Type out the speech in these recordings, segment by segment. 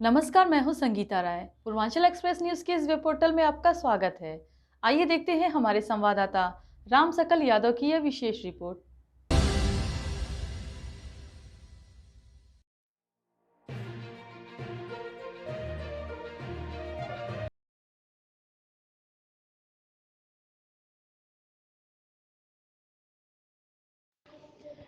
नमस्कार, मैं हूं संगीता राय। पूर्वांचल एक्सप्रेस न्यूज के इस वेब पोर्टल में आपका स्वागत है। आइए देखते हैं हमारे संवाददाता राम सकल यादव की यह विशेष रिपोर्ट।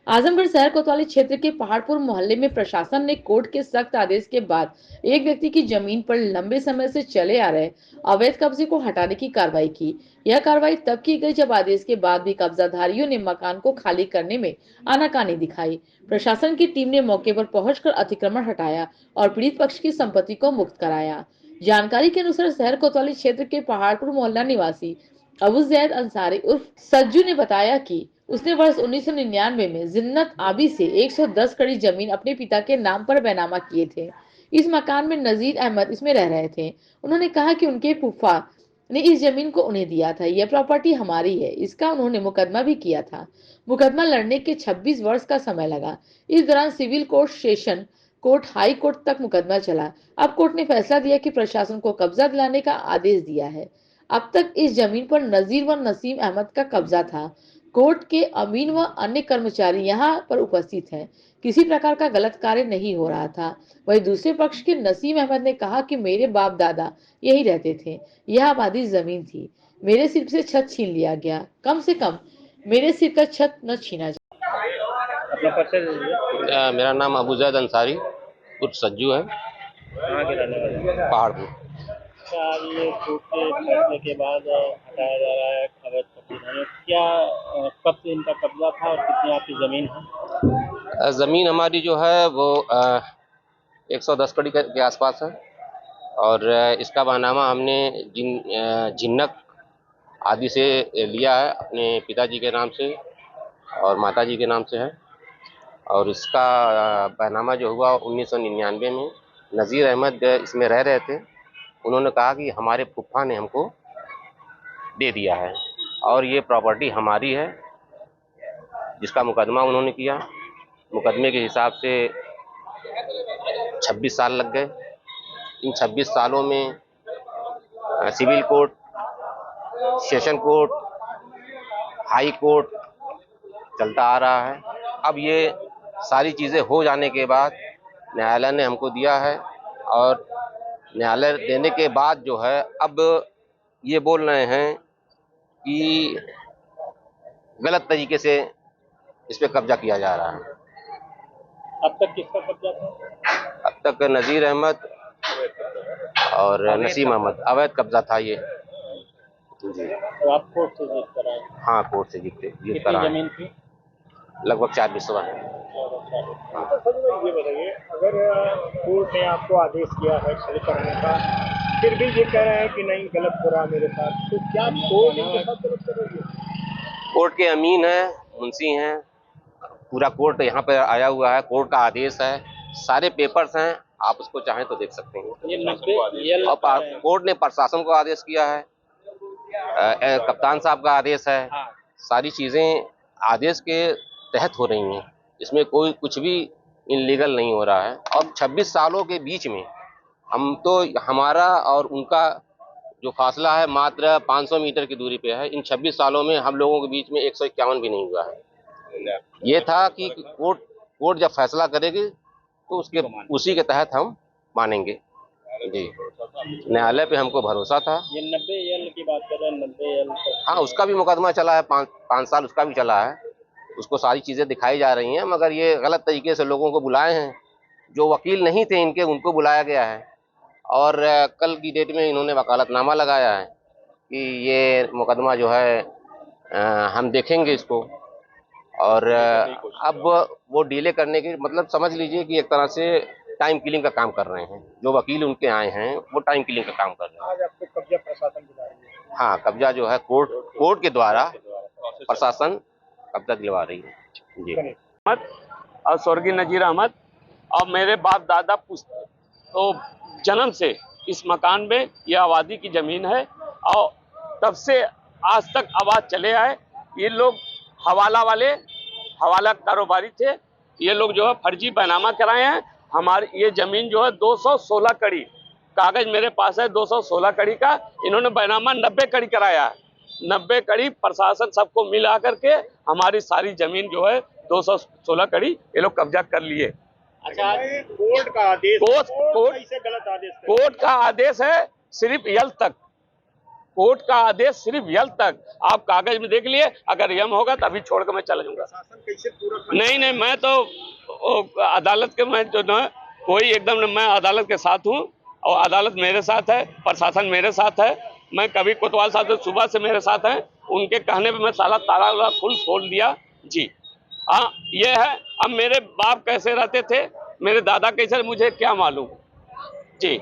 आजमगढ़ शहर कोतवाली क्षेत्र के पहाड़पुर मोहल्ले में प्रशासन ने कोर्ट के सख्त आदेश के बाद एक व्यक्ति की जमीन पर लंबे समय से चले आ रहे अवैध कब्जे को हटाने की कार्रवाई की। यह कार्रवाई तब की गई जब आदेश के बाद भी कब्जाधारियों ने मकान को खाली करने में आनाकानी दिखाई। प्रशासन की टीम ने मौके पर पहुंचकर अतिक्रमण हटाया और पीड़ित पक्ष की संपत्ति को मुक्त कराया। जानकारी के अनुसार शहर कोतवाली क्षेत्र के पहाड़पुर मोहल्ला निवासी अबू जैद अंसारी उर्फ सज्जू ने बताया कि उसने वर्ष 1999 में जिन्नत आबी से 110 कड़ी जमीन अपने पिता के नाम पर बैनामा किए थे। इस मकान में नजीर अहमद इसमें रह रहे थे। उन्होंने कहा कि उनके फूफा ने इस जमीन को उन्हें दिया था। यह प्रॉपर्टी हमारी है। इसका उन्होंने मुकदमा भी किया था। मुकदमा लड़ने के 26 वर्ष का समय लगा। इस दौरान civil court, session court, high court तक मुकदमा चला। अब कोर्ट ने फैसला दिया कि प्रशासन को कब्जा दिलाने का आदेश दिया है। अब तक इस जमीन पर नजीर व नसीम अहमद का कब्जा था। कोर्ट के अमीन व अन्य कर्मचारी यहाँ पर उपस्थित हैं। किसी प्रकार का गलत कार्य नहीं हो रहा था। वही दूसरे पक्ष के नसीम अहमद ने कहा कि मेरे बाप दादा यही रहते थे। यह आबादी जमीन थी। मेरे सिर से छत छीन लिया गया। कम से कम मेरे सिर का छत न छीना जाए। अपना परिचय। मेरा नाम अबू जैद अंसारी उर्फ सज्जू है। कहाँ के रहने वाले? पहाड़पुर। क्या ये कोर्ट के फैसले के बाद हटाया जा रहा है अवैध कब्जा? क्या कब से इनका कब्जा था और कितनी आपकी जमीन है? ज़मीन हमारी जो है वो 110 कड़ी के आसपास है और इसका बहानामा हमने जिन्नक आदि से लिया है। अपने पिताजी के नाम से और माताजी के नाम से है। और इसका बहानामा जो हुआ 1999 में नज़ीर अहमद इसमें रह रहे थे। उन्होंने कहा कि हमारे फूफा ने हमको दे दिया है और ये प्रॉपर्टी हमारी है, जिसका मुकदमा उन्होंने किया। मुकदमे के हिसाब से 26 साल लग गए। इन 26 सालों में civil court, session court, high court चलता आ रहा है। अब ये सारी चीज़ें हो जाने के बाद न्यायालय ने हमको दिया है और न्यायालय देने के बाद जो है अब ये बोल रहे हैं कि गलत तरीके से इस पे कब्जा किया जा रहा है। अब तक किसका कब्जा था? अब तक नज़ीर अहमद और नसीम अहमद अवैध कब्जा था ये जी। तो आप कोर्ट से जीत कर आए? हाँ, कोर्ट से जीत कर आए। जमीन थी? लगभग 4 बिस्वा है। तो सर ये बताइए, अगर कोर्ट ने आपको आदेश किया है खाली करने का, फिर भी ये कह रहे हैं कि नहीं गलत हो रहा मेरे साथ, तो क्या कोर्ट इनके साथ गलत कर रही है? कोर्ट के अमीन हैं, मुंशी हैं, पूरा कोर्ट यहाँ पे आया हुआ है। कोर्ट का आदेश है, सारे पेपर्स हैं, आप उसको चाहें तो देख सकते हैं। और कोर्ट ने प्रशासन को आदेश किया है, कप्तान साहब का आदेश है। सारी चीज़ें आदेश के तहत हो रही हैं। इसमें कोई कुछ भी इनलीगल नहीं हो रहा है। और 26 सालों के बीच में हम तो, हमारा और उनका जो फासला है मात्र 500 मीटर की दूरी पे है। इन 26 सालों में हम लोगों के बीच में 151 भी नहीं हुआ है। ये था कि कोर्ट जब फैसला करेगी तो उसी के तहत हम मानेंगे जी। न्यायालय पे हमको भरोसा था। ये 90 एल की बात कर रहे हैं, 90 एल? हाँ, उसका भी मुकदमा चला है, 5 साल उसका भी चला है। उसको सारी चीज़ें दिखाई जा रही हैं, मगर ये गलत तरीके से लोगों को बुलाए हैं। जो वकील नहीं थे इनके, उनको बुलाया गया है और कल की डेट में इन्होंने वकालतनामा लगाया है कि ये मुकदमा जो है हम देखेंगे इसको। और अब वो डीले करने की मतलब समझ लीजिए कि एक तरह से टाइम किलिंग का काम कर रहे हैं। जो वकील उनके आए हैं वो टाइम किलिंग का काम कर रहे हैं। आज आपको कब्जा प्रशासन दिला रही है? हाँ, कब्जा जो है कोर्ट के द्वारा प्रशासन कब्जा दिलवा रही है जी। और स्वर्गीय नजीर अहमद और मेरे बाप दादा तो जन्म से इस मकान में यह आबादी की जमीन है और तब से आज तक आवाज चले आए। ये लोग हवाला कारोबारी थे। ये लोग जो है फर्जी बैनामा कराए हैं। हमारी ये जमीन जो है 216 कड़ी कागज मेरे पास है, 216 कड़ी का। इन्होंने बैनामा 90 कड़ी कराया है। 90 कड़ी प्रशासन सबको मिला करके हमारी सारी जमीन जो है 216 कड़ी ये लोग कब्जा कर लिए। अच्छा, कोर्ट का आदेश, कोर्ट कैसे गलत आदेश है? कोर्ट का आदेश है सिर्फ यल तक, कोर्ट का आदेश सिर्फ यल तक। आप कागज में देख लिए, अगर यम होगा तभी छोड़ कर मैं चला जाऊंगा। शासन कैसे पूरा नहीं, मैं तो अदालत के, मैं जो ना कोई एकदम, मैं अदालत के साथ हूँ और अदालत मेरे साथ है, प्रशासन मेरे साथ है। मैं कभी कोतवाल साहब सुबह से मेरे साथ हैं, उनके कहने पे मैं साला ताला फुल खोल दिया जी। हाँ, ये है। अब मेरे बाप कैसे रहते थे, मेरे दादा कैसे, मुझे क्या मालूम जी।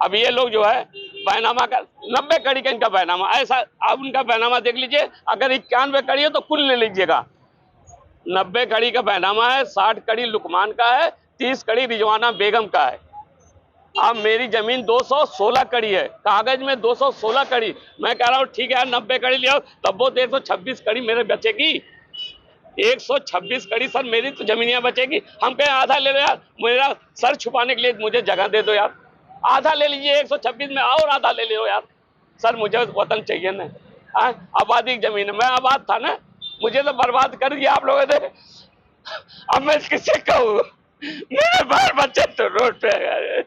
अब ये लोग जो है बैनामा का 90 कड़ी का इनका बैनामा, ऐसा आप उनका बैनामा देख लीजिए। अगर 91 कड़ी है तो कुल ले लीजिएगा। 90 कड़ी का बैनामा है, 60 कड़ी लुकमान का है, 30 कड़ी रिजवाना बेगम का है। अब मेरी जमीन 216 कड़ी है, कागज में 216 कड़ी। मैं कह रहा हूँ ठीक है 90 कड़ी ले आओ, तब वो 126 कड़ी मेरे बचेगी। 126 कड़ी सर मेरी तो जमीनियां बचेगी। हम कहें आधा ले लो यार, मेरा सर छुपाने के लिए मुझे जगह दे दो यार। आधा ले लीजिए 126 में, और आधा ले लो यार। सर मुझे वतन चाहिए ना, आबादी की जमीन है, मैं आबाद था ना, मुझे तो बर्बाद कर दिया आप लोगों ने। अब मैं किसे कहूँ, मेरे बाल बच्चे तो रोड पे आ गए।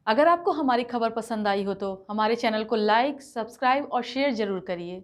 अगर आपको हमारी खबर पसंद आई हो तो हमारे चैनल को लाइक, सब्सक्राइब और शेयर जरूर करिए।